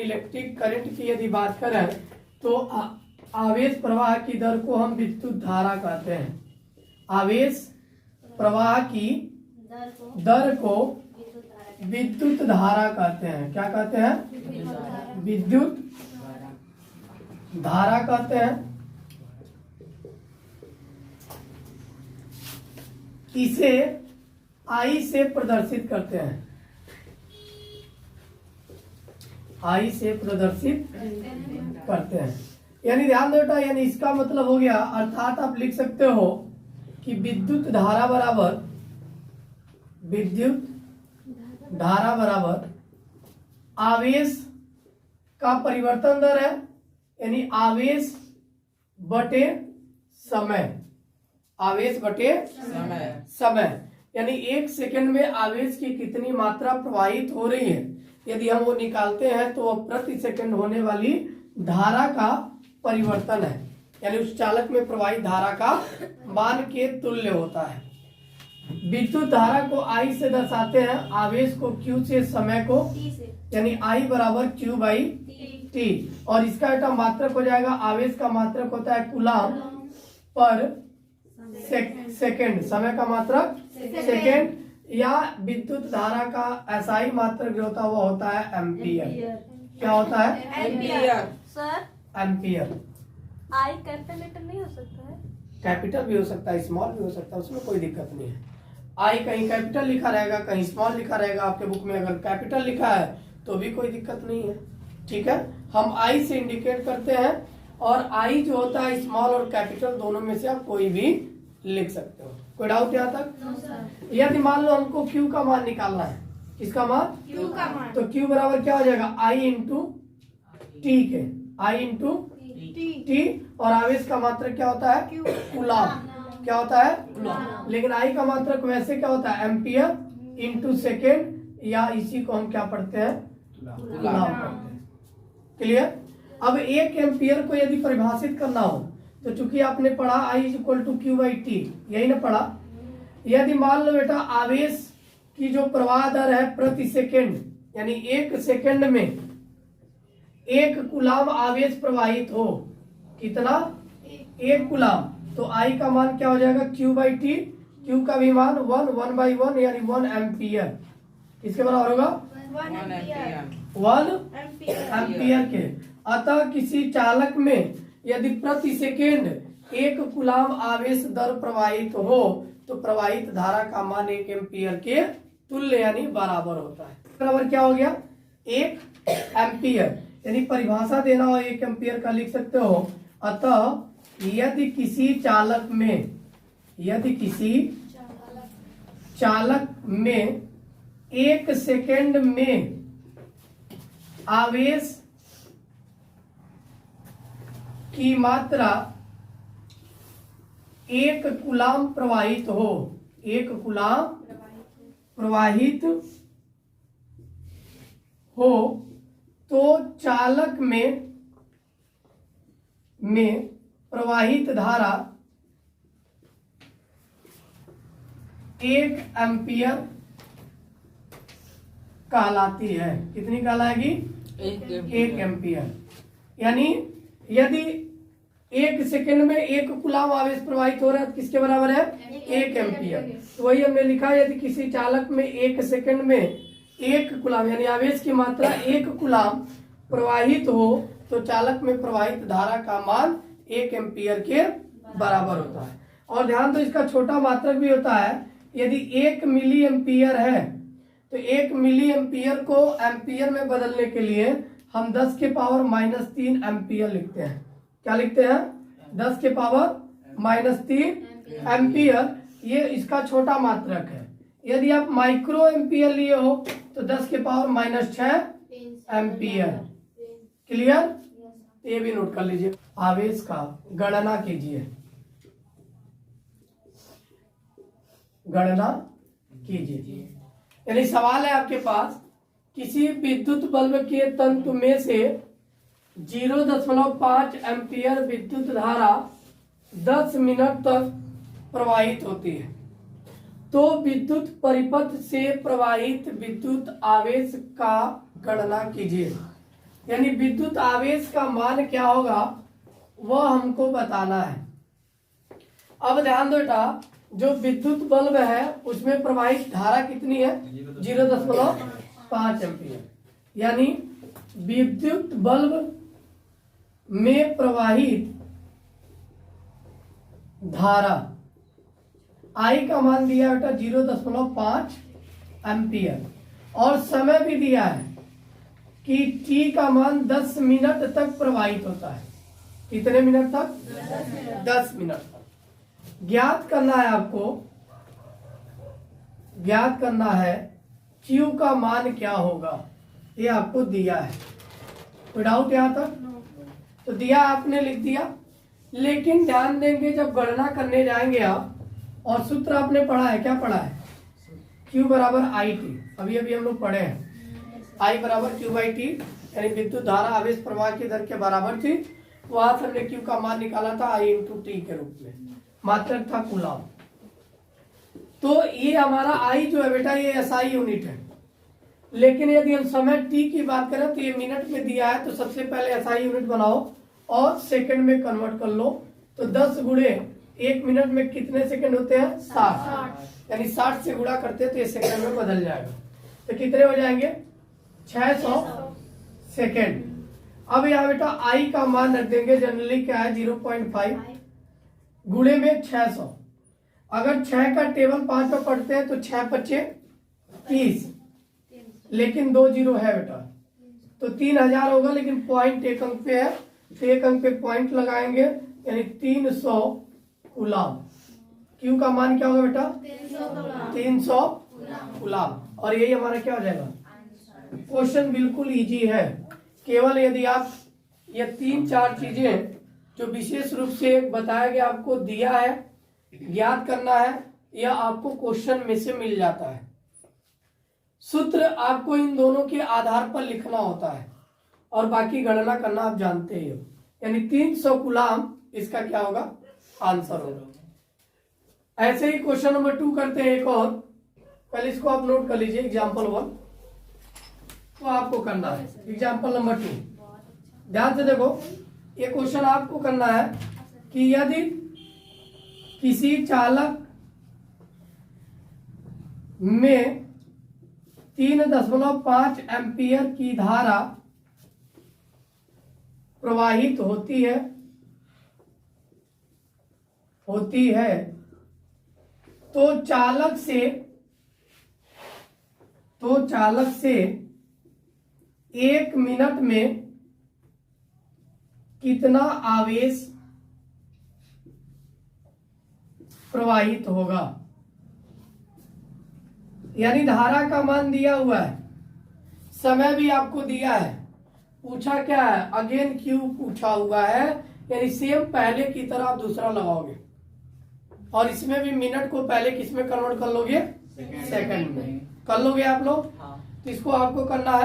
Electric current की यदि बात करें तो आवेश प्रवाह की दर को हम विद्युत धारा कहते हैं। आवेश प्रवाह की दर को विद्युत धारा कहते हैं। क्या कहते हैं? विद्युत धारा कहते हैं। इसे I से प्रदर्शित करते हैं। I से प्रदर्शित करते हैं। यानी ध्यान दो बेटा, यानी इसका मतलब हो गया, अर्थात आप लिख सकते हो कि विद्युत धारा बराबर आवेश का परिवर्तन दर है, यानी आवेश बटे समय। आवेश बटे समय यानी 1 सेकंड में आवेश की कितनी मात्रा प्रवाहित हो रही है, यदि हम वो निकालते हैं तो वह प्रति सेकंड होने वाली धारा का परिवर्तन है, यानी उस चालक में प्रवाहित धारा का मान के तुल्य होता है। विद्युत धारा को I से दर्शाते हैं, आवेश को Q से, समय को यानी I बराबर Q बाई T, और इसका बेटा मात्रक हो जाएगा, आवेश का मात्रक होता है कूलाम पर सेकेंड, समय का मात्रक सेकेंड, या विद्युत धारा का SI मात्रक जो होता है वो होता है एम्पियर। क्या होता है? Ampere. Sir ampere. I capital letter नहीं हो सकता है? कैपिटल भी हो सकता है, स्मॉल भी हो सकता है, उसमें कोई दिक्कत नहीं है। I कहीं कैपिटल लिखा रहेगा, कहीं स्मॉल लिखा रहेगा। आपके बुक में अगर कैपिटल लिखा है तो भी कोई दिक्कत नहीं है, ठीक है। हम I से इंडिकेट करते हैं, और I जो होता है स्मॉल और कैपिटल दोनों में से आप कोई भी लिख सकते हो। कोई डाउट यहाँ तक? यदि मान लो हमको Q का मान निकालना है, किसका मान? Q का मान। तो Q बराबर क्या हो जाएगा? I इंटू टी के, I इंटू टी, और आवेश का मात्रक क्या होता है? कूलाम। क्या होता है? लेकिन I का मात्रक वैसे क्या होता है? एम्पियर इंटू सेकेंड, या इसी को हम क्या पढ़ते हैं? कूलाम पढ़ते हैं। क्लियर? अब 1 एम्पियर को यदि परिभाषित करना हो तो चूंकि आपने पढ़ा I equal to Q by T, यही ना पढ़ा। यदि मान लो बेटा आवेश की जो प्रवाह दर है प्रति सेकेंड, यानी 1 सेकेंड में 1 कूलाम आवेश प्रवाहित हो, कितना? 1 कूलाम, तो I का मान क्या हो जाएगा? Q बाई टी, Q का भी मान 1 बाई 1 यानी 1 एम्पियर। किसके बराबर होगा? 1 एम्पियर के। अतः किसी चालक में यदि प्रति सेकेंड 1 कूलाम आवेश दर प्रवाहित हो तो प्रवाहित धारा का मान 1 एम्पियर के तुल्य यानी बराबर होता है। बराबर क्या हो गया? 1 एम्पियर। यानी परिभाषा देना हो 1 एम्पियर का लिख सकते हो। अतः यदि किसी चालक में 1 सेकेंड में आवेश की मात्रा 1 कूलाम प्रवाहित हो, 1 कूलाम प्रवाहित हो, तो चालक में प्रवाहित धारा 1 एम्पियर कहलाती है। कितनी कहलाएगी? 1 एम्पियर। यानी यदि 1 सेकेंड में 1 कूलाम आवेश प्रवाहित हो रहा है तो किसके बराबर है? 1 एम्पियर। तो वही हमने लिखा, यदि किसी चालक में 1 सेकेंड में 1 कूलाम यानी आवेश की मात्रा 1 कूलाम प्रवाहित हो तो चालक में प्रवाहित धारा का मान 1 एम्पियर के बराबर होता है। और ध्यान दो, इसका छोटा मात्रक भी होता है। यदि 1 मिली एम्पियर है तो 1 मिली एम्पियर को एम्पियर में बदलने के लिए हम 10 के पावर -3 एम्पियर लिखते हैं। क्या लिखते हैं? 10 के पावर -3 एम्पियर। ये इसका छोटा मात्रक है। यदि आप माइक्रो एम्पियर लिए हो तो 10 के पावर -6 एम्पियर। क्लियर? ये भी नोट कर लीजिए। आवेश का गणना कीजिए, यानी सवाल है आपके पास, किसी विद्युत बल्ब के तंतु में से 0.5 एम्पियर विद्युत धारा 10 मिनट तक प्रवाहित होती है, तो विद्युत परिपथ से प्रवाहित विद्युत आवेश का गणना कीजिए। यानी विद्युत आवेश का मान क्या होगा वह हमको बताना है। अब ध्यान दो बेटा, जो विद्युत बल्ब है उसमें प्रवाहित धारा कितनी है? 0.5 एम्पियर। यानी विद्युत बल्ब में प्रवाहित धारा I का मान दिया बेटा 0.5 एम्पियर और समय भी दिया है कि T का मान 10 मिनट तक प्रवाहित होता है। कितने मिनट तक? 10 मिनट तक। ज्ञात करना है आपको, ज्ञात करना है Q का मान क्या होगा, ये आपको दिया है। कोई डाउट यहाँ तक? तो दिया आपने लिख दिया, लेकिन ध्यान देंगे जब गणना करने जाएंगे आप, और सूत्र आपने पढ़ा है, क्या पढ़ा है? Q बराबर IT, अभी अभी हम लोग पढ़े हैं। I बराबर Q बाई टी, यानी विद्युत धारा आवेश प्रवाह की दर के बराबर थी। वहां से हमने Q का मान निकाला था I इंटू टी के रूप में, मात्रक था कूलाम। तो ये हमारा I जो है बेटा ये SI यूनिट है, लेकिन यदि हम समय T की बात करें तो ये मिनट में दिया है, तो सबसे पहले SI यूनिट बनाओ और सेकंड में कन्वर्ट कर लो। तो 10 गुणे 1 मिनट में कितने सेकंड होते हैं? 60। यानी 60 से गुणा करते हैं तो ये सेकंड में बदल जाएगा। तो कितने हो जाएंगे? 600 सेकंड। अब यहाँ बेटा I का मान रख देंगे, जनरली क्या है 0.5 गुणे में 600। अगर 6 का टेबल 5 में पढ़ते हैं तो 6 पच्चे 30, लेकिन 2 जीरो है बेटा, तो 3000 होगा, लेकिन पॉइंट एक अंक पे है तो एक अंक पे पॉइंट लगाएंगे, यानी 300 कूलाम। Q का मान क्या होगा बेटा? 300 कूलाम। और यही हमारा क्या हो जाएगा? क्वेश्चन बिल्कुल इजी है। केवल यदि आप ये 3-4 चीजें जो विशेष रूप से बताया गया आपको दिया है, ज्ञात करना है, यह आपको क्वेश्चन में से मिल जाता है। सूत्र आपको इन दोनों के आधार पर लिखना होता है और बाकी गणना करना आप जानते ही हो। यानी 300 कूलाम इसका क्या होगा? आंसर होगा। ऐसे ही क्वेश्चन नंबर 2 करते हैं एक और, पहले इसको आप नोट कर लीजिए। एग्जाम्पल 1 तो आपको करना है। एग्जाम्पल नंबर 2 ध्यान से देखो, ये क्वेश्चन आपको करना है कि यदि किसी चालक में 3.5 एम्पियर की धारा प्रवाहित होती है तो चालक से 1 मिनट में कितना आवेश प्रवाहित होगा। यानी धारा का मान दिया हुआ है, समय भी आपको दिया है, पूछा क्या है? अगेन Q पूछा हुआ है, यानी सेम पहले की तरह आप दूसरा लगाओगे और इसमें भी मिनट को पहले किस में कन्वर्ट कर लोगे? सेकंड में कर लोगे आप लोग। तो इसको आपको करना है